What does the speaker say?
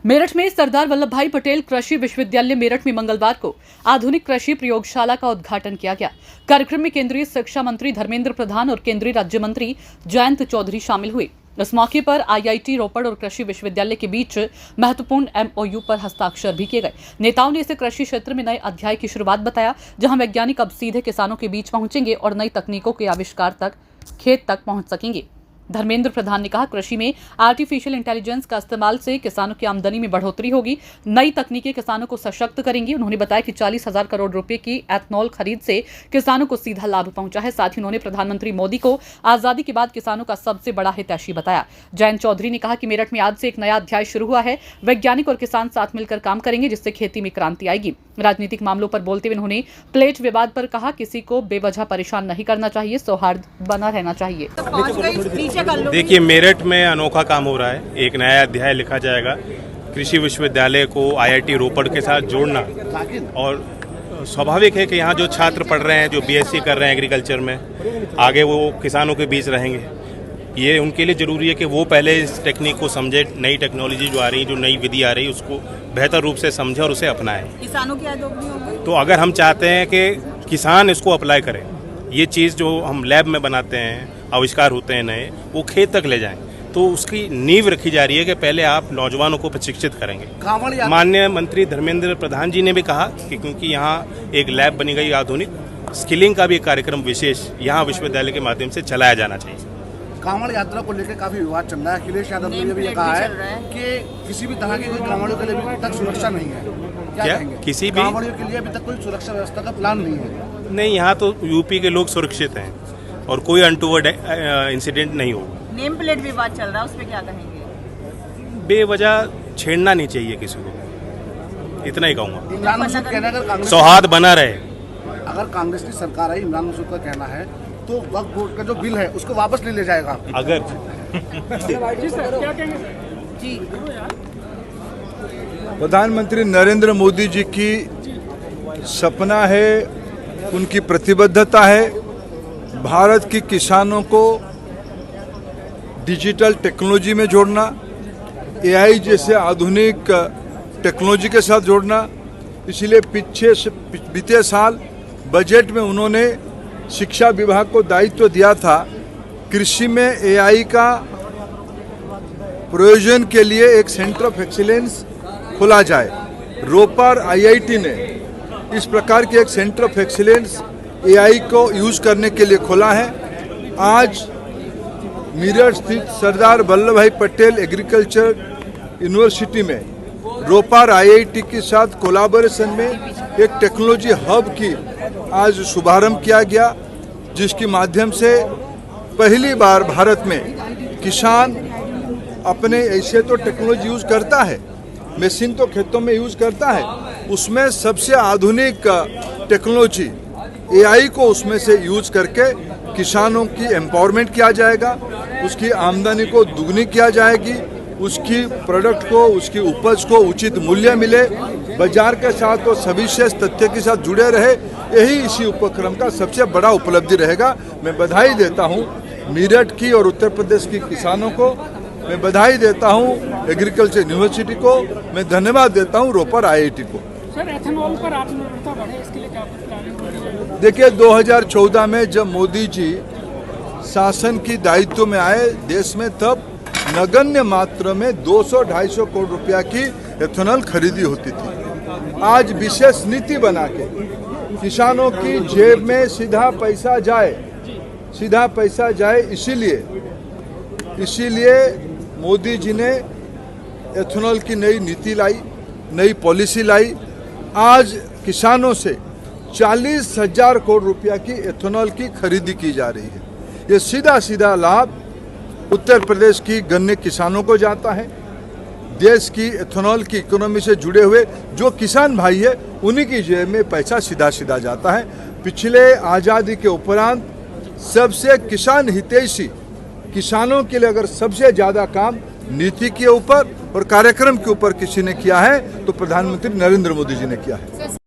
मेरठ में सरदार वल्लभ भाई पटेल कृषि विश्वविद्यालय मेरठ में मंगलवार को आधुनिक कृषि प्रयोगशाला का उद्घाटन किया गया। कार्यक्रम में केंद्रीय शिक्षा मंत्री धर्मेंद्र प्रधान और केंद्रीय राज्य मंत्री जयंत चौधरी शामिल हुए। इस मौके पर आईआईटी रोपड़ और कृषि विश्वविद्यालय के बीच महत्वपूर्ण एमओयू पर हस्ताक्षर भी किए गए। नेताओं ने इसे कृषि क्षेत्र में नए अध्याय की शुरुआत बताया, जहां वैज्ञानिक अब सीधे किसानों के बीच पहुंचेंगे और नई तकनीकों के आविष्कार तक खेत तक पहुंच सकेंगे। धर्मेंद्र प्रधान ने कहा, कृषि में आर्टिफिशियल इंटेलिजेंस का इस्तेमाल से किसानों की आमदनी में बढ़ोतरी होगी, नई तकनीकें किसानों को सशक्त करेंगी। उन्होंने बताया कि 40,000 करोड़ रुपए की एथनॉल खरीद से किसानों को सीधा लाभ पहुंचा है। साथ ही उन्होंने प्रधानमंत्री मोदी को आजादी के बाद किसानों का सबसे बड़ा हितैषी बताया। जयंत चौधरी ने कहा कि मेरठ में आज से एक नया अध्याय शुरू हुआ है। वैज्ञानिक और किसान साथ मिलकर काम करेंगे, जिससे खेती में क्रांति आएगी। राजनीतिक मामलों पर बोलते हुए उन्होंने प्लेट विवाद पर कहा, किसी को बेवजह परेशान नहीं करना चाहिए, सौहार्द बना रहना चाहिए। देखिए, मेरठ में अनोखा काम हो रहा है। एक नया अध्याय लिखा जाएगा। कृषि विश्वविद्यालय को आईआईटी रोपड़ के साथ जोड़ना, और स्वाभाविक है कि यहाँ जो छात्र पढ़ रहे हैं, जो बीएससी कर रहे हैं एग्रीकल्चर में, आगे वो किसानों के बीच रहेंगे। ये उनके लिए ज़रूरी है कि वो पहले इस टेक्निक को समझे, नई टेक्नोलॉजी जो आ रही है, जो नई विधि आ रही है, उसको बेहतर रूप से समझे और उसे अपनाएं। किसानों की आदोगनी होगी। तो अगर हम चाहते हैं कि किसान इसको अप्लाई करें, ये चीज़ जो हम लैब में बनाते हैं, आविष्कार होते हैं नए, वो खेत तक ले जाएं, तो उसकी नींव रखी जा रही है कि पहले आप नौजवानों को प्रशिक्षित करेंगे। माननीय मंत्री धर्मेंद्र प्रधान जी ने भी कहा कि क्योंकि यहाँ एक लैब बनी गई आधुनिक, स्किलिंग का भी एक कार्यक्रम विशेष यहाँ विश्वविद्यालय के माध्यम से चलाया जाना चाहिए। कांवड़ यात्रा को लेकर काफी विवाद चल रहा है। अखिलेश यादव ने भी कहा है कि किसी भी तरह की कोई कांवड़ियों के लिए अभी तक सुरक्षा नहीं है। क्या कहेंगे? किसी भी कांवड़ियों के लिए अभी तक कोई सुरक्षा व्यवस्था का प्लान नहीं है। नहीं, यहाँ तो यूपी के लोग सुरक्षित हैं और कोई अनटूवर्ड इंसिडेंट नहीं होगा। नेम प्लेट विवाद चल रहा है, उस पर क्या कहेंगे? बेवजह छेड़ना नहीं चाहिए किसी को, इतना ही कहूँगा। इमरान मसूद कहना है अगर सौहार्द बना रहे। अगर कांग्रेस की सरकार आई, इमरान मसूद का कहना है तो वक्फ बोर्ड का जो बिल है उसको वापस ले जाएगा। अगर जी प्रधानमंत्री नरेंद्र मोदी जी की सपना है, उनकी प्रतिबद्धता है भारत के किसानों को डिजिटल टेक्नोलॉजी में जोड़ना, एआई जैसे आधुनिक टेक्नोलॉजी के साथ जोड़ना। इसलिए बीते साल बजट में उन्होंने शिक्षा विभाग को दायित्व दिया था, कृषि में एआई का प्रयोजन के लिए एक सेंटर ऑफ एक्सीलेंस खोला जाए। रोपड़ आईआईटी ने इस प्रकार के एक सेंटर ऑफ एक्सीलेंस एआई को यूज करने के लिए खोला है। आज मेरठ स्थित सरदार वल्लभ भाई पटेल एग्रीकल्चर यूनिवर्सिटी में रोपड़ आईआईटी के साथ कोलैबोरेशन में एक टेक्नोलॉजी हब की आज शुभारंभ किया गया, जिसके माध्यम से पहली बार भारत में किसान अपने ऐसे तो टेक्नोलॉजी यूज करता है, मशीन तो खेतों में यूज करता है, उसमें सबसे आधुनिक टेक्नोलॉजी एआई को उसमें से यूज करके किसानों की एम्पावरमेंट किया जाएगा, उसकी आमदनी को दुगनी किया जाएगी, उसकी प्रोडक्ट को, उसकी उपज को उचित मूल्य मिले, बाजार के साथ वो सविशेष तथ्य के साथ जुड़े रहे। यही इसी उपक्रम का सबसे बड़ा उपलब्धि रहेगा। मैं बधाई देता हूँ मेरठ की और उत्तर प्रदेश की किसानों को, मैं बधाई देता हूँ एग्रीकल्चर यूनिवर्सिटी को, मैं धन्यवाद देता हूँ रोपड़ आईआईटी को। सर, एथेनॉल पर आत्मनिर्भरता बढ़े, इसके लिए क्या प्लानिंग? देखिए, 2014 में जब मोदी जी शासन की दायित्व में आए देश में, तब नगण्य मात्रा में 200-250 करोड़ रुपया की एथेनॉल खरीदी होती थी। आज विशेष नीति बना के किसानों की जेब में सीधा पैसा जाए, इसीलिए मोदी जी ने एथेनॉल की नई नीति लाई, नई पॉलिसी लाई। आज किसानों से 40,000 करोड़ रुपया की एथेनॉल की खरीदी की जा रही है। ये सीधा लाभ उत्तर प्रदेश की गन्ने किसानों को जाता है। देश की एथेनॉल की इकोनॉमी से जुड़े हुए जो किसान भाई है, उन्हीं की जेब में पैसा सीधा जाता है। पिछले आज़ादी के उपरांत सबसे किसान हितैषी, किसानों के लिए अगर सबसे ज़्यादा काम नीति के ऊपर और कार्यक्रम के ऊपर किसी ने किया है तो प्रधानमंत्री नरेंद्र मोदी जी ने किया है।